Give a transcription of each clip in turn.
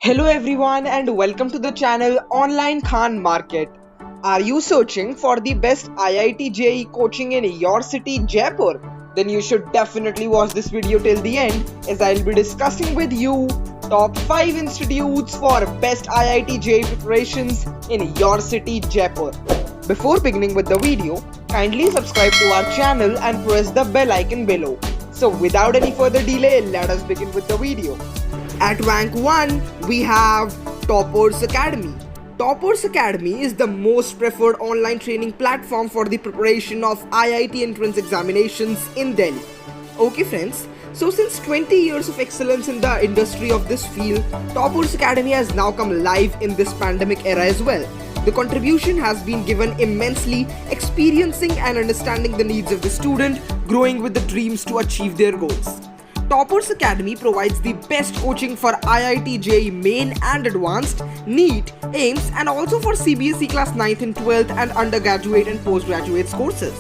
Hello everyone and welcome to the channel Online Khan Market. Are you searching for the best IIT JEE coaching in your city Jaipur? Then you should definitely watch this video till the end as I'll be discussing with you top 5 institutes for best IIT JEE preparations in your city Jaipur. Before beginning with the video, kindly subscribe to our channel and press the bell icon below. So without any further delay, let us begin with the video. At rank 1, we have Toppers Academy. Toppers Academy is the most preferred online training platform for the preparation of IIT entrance examinations in Delhi. Okay friends, so since 20 years of excellence in the industry of this field, Toppers Academy has now come live in this pandemic era as well. The contribution has been given immensely, experiencing and understanding the needs of the student, growing with the dreams to achieve their goals. Toppers Academy provides the best coaching for IIT JEE Main and Advanced, NEET, AIIMS and also for CBSE Class 9th and 12th and undergraduate and postgraduate courses.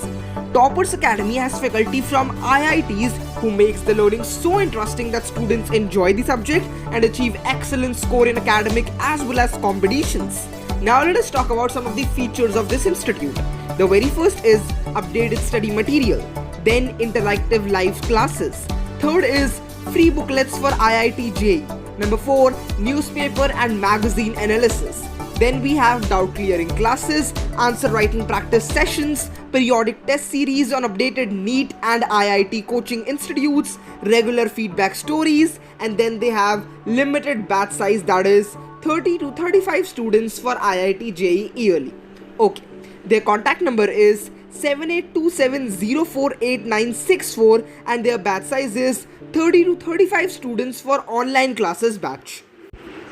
Toppers Academy has faculty from IITs who makes the learning so interesting that students enjoy the subject and achieve excellent score in academic as well as competitions. Now let us talk about some of the features of this institute. The very first is updated study material, then interactive live classes. Third is free booklets for IIT JEE. Number 4, newspaper and magazine analysis. Then we have doubt clearing classes, answer writing practice sessions, periodic test series on updated NEET and IIT coaching institutes, regular feedback stories, and then they have limited batch size, that is 30 to 35 students for IIT JEE yearly. Okay, their contact number is 7827048964 and their batch size is 30 to 35 students for online classes batch.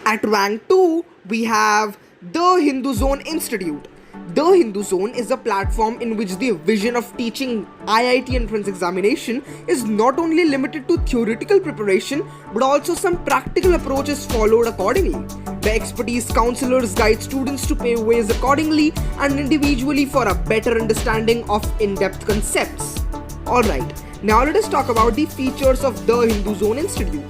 At rank 2, we have The Hindu Zone Institute. The Hindu Zone is a platform in which the vision of teaching IIT entrance examination is not only limited to theoretical preparation but also some practical approaches followed accordingly. The expertise counselors guide students to pave ways accordingly and individually for a better understanding of in-depth concepts. Alright, now let us talk about the features of The Hindu Zone Institute.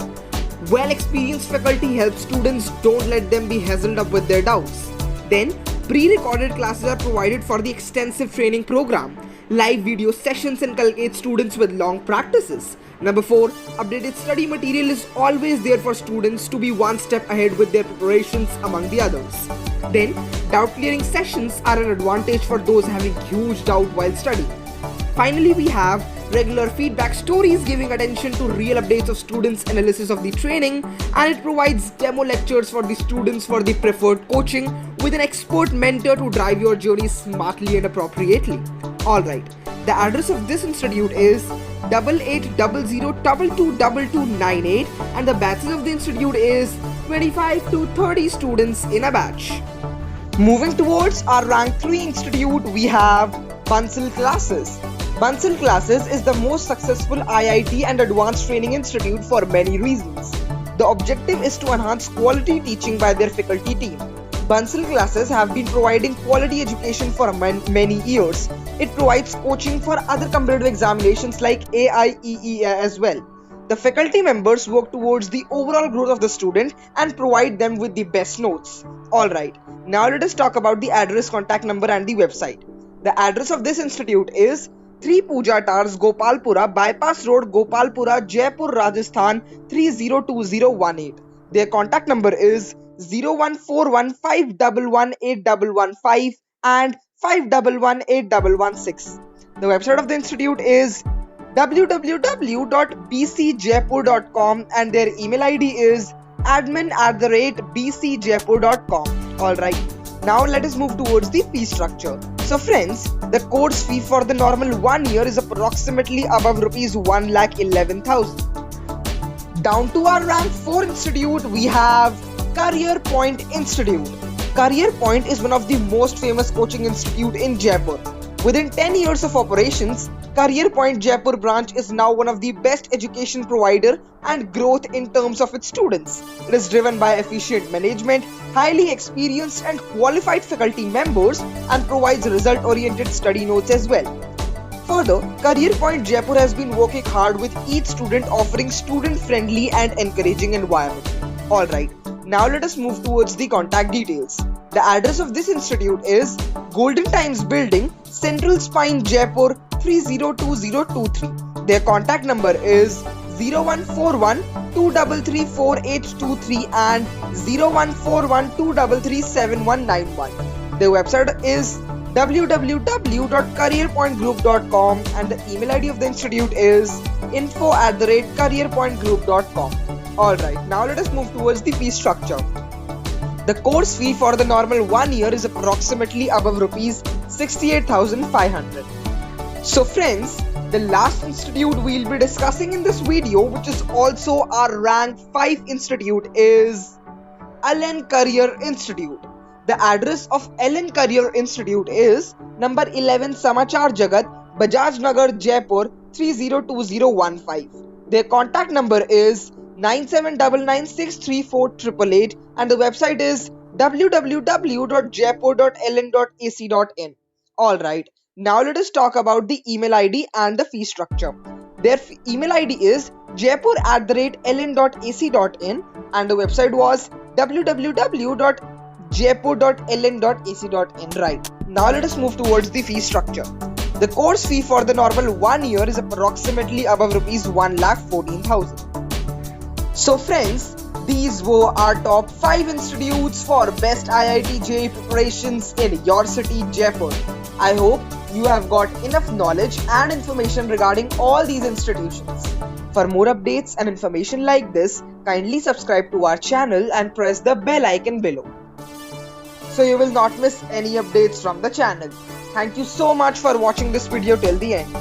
Well-experienced faculty helps students, don't let them be hassled up with their doubts. Then, pre-recorded classes are provided for the extensive training program. Live video sessions inculcate students with long practices. Number 4, updated study material is always there for students to be one step ahead with their preparations among the others. Then, doubt clearing sessions are an advantage for those having huge doubt while studying. Finally, we have regular feedback stories giving attention to real updates of students' analysis of the training, and it provides demo lectures for the students for the preferred coaching with an expert mentor to drive your journey smartly and appropriately. Alright, the address of this institute is 8800222298 and the batches of the institute is 25 to 30 students in a batch. Moving towards our rank 3 institute, we have Bansal Classes. Bansal Classes is the most successful IIT and advanced training institute for many reasons. The objective is to enhance quality teaching by their faculty team. Bansal Classes have been providing quality education for many years. It provides coaching for other competitive examinations like AIEEA as well. The faculty members work towards the overall growth of the student and provide them with the best notes. Alright, now let us talk about the address, contact number and the website. The address of this institute is 3 Puja Tars, Gopalpura, Bypass Road, Gopalpura, Jaipur, Rajasthan 302018. Their contact number is 01415118115 and 511816. The website of the institute is www.bcjaipur.com and their email ID is admin@bcjaipur.com. Alright, now let us move towards the fee structure. So friends, the course fee for the normal 1 year is approximately above rupees 1,11,000. Down to our rank 4 institute, we have Career Point Institute. Career Point is one of the most famous coaching institute in Jaipur. Within 10 years of operations, Career Point Jaipur branch is now one of the best education provider and growth in terms of its students. It is driven by efficient management, highly experienced and qualified faculty members and provides result-oriented study notes as well. Further, Career Point Jaipur has been working hard with each student offering student-friendly and encouraging environment. Alright, Now let us move towards the contact details. The address of this institute is Golden Times Building, Central Spine, Jaipur 302023. Their contact number is 0141 233 4823 and 0141 233 7191. Their website is www.careerpointgroup.com and the email ID of the institute is info@careerpointgroup.com. Alright, now let us move towards the fee structure. The course fee for the normal 1 year is approximately above rupees 68,500. So friends, the last institute we'll be discussing in this video, which is also our rank 5 institute, is Ellen Career Institute. The address of Ellen Career Institute is number 11 Samachar Jagat, Bajaj Nagar, Jaipur 302015. Their contact number is 9799634888 and the website is www.jaipur.ellen.ac.in. Alright, now let us talk about the email ID and the fee structure. Their email ID is jaipur@ellen.ac.in and the website was www.jaipur.ellen.ac.in. Right, now let us move towards the fee structure. The course fee for the normal 1 year is approximately above rupees 1,14,000. So friends, these were our top 5 institutes for best IIT JEE preparations in your city, Jaipur. I hope you have got enough knowledge and information regarding all these institutions. For more updates and information like this, kindly subscribe to our channel and press the bell icon below, so you will not miss any updates from the channel. Thank you so much for watching this video till the end.